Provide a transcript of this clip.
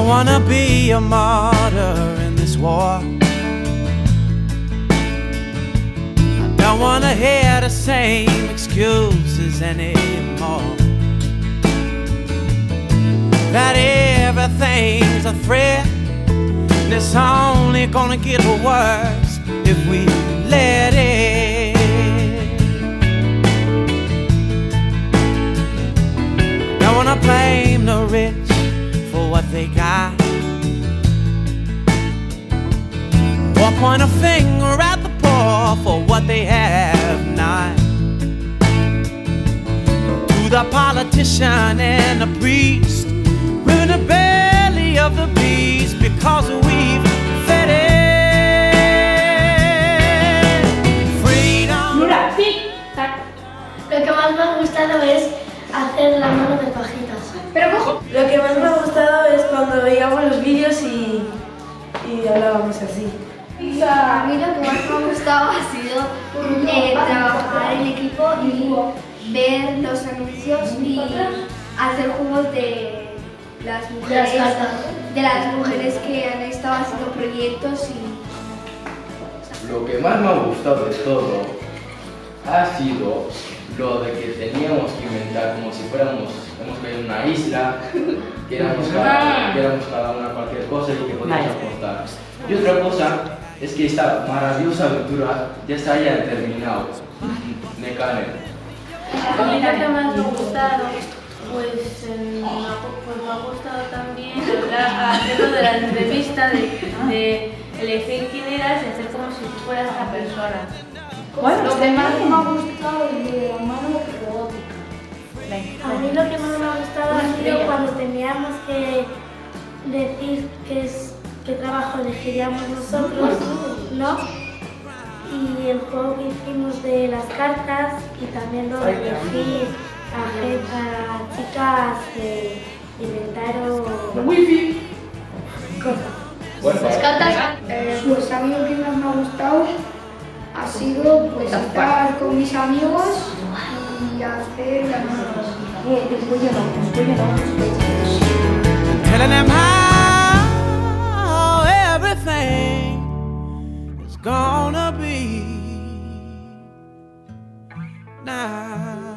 don't wanna be a martyr in this war. I don't wanna hear the same excuses anymore. That everything's a threat, and it's only gonna get worse if we let it. Don't wanna blame the rich for what they got, or point a finger at the poor for what they have not. To the politician and the priest, we're in the belly of the beast because we've fed it. Freedom. Mira, tic-tac. Lo que más me ha gustado es hacer la mano de pajitas. Pero cojo. Lo que más me ha gustado es cuando veíamos los vídeos y hablábamos así. A mí lo que más me ha gustado ha sido trabajar en equipo y ver los anuncios y hacer juegos de las mujeres que han estado haciendo proyectos y... Lo que más me ha gustado de todo ha sido lo de que teníamos que inventar como si fuéramos, hemos caído en una isla, que éramos cada una cualquier cosa y que podíamos aportar. Y otra cosa es que esta maravillosa aventura ya se haya terminado. Mecane. A mí lo que más me ha gustado, pues me ha gustado también hacer lo de la entrevista, de elegir quién eras y hacer como si fueras esa persona. Bueno, lo que más me ha gustado es de la mano robótica. A mí lo que más me ha gustado ha sido cuando teníamos que decir qué trabajo elegiríamos nosotros, ¿no? Y el juego que hicimos de las cartas y también lo de elegir a chicas que inventaron cosas. Bueno, Las cartas, pues a mí lo que más me ha gustado ha sido pues estar con mis amigos y hacer las manos. Telling them how everything is gonna be now.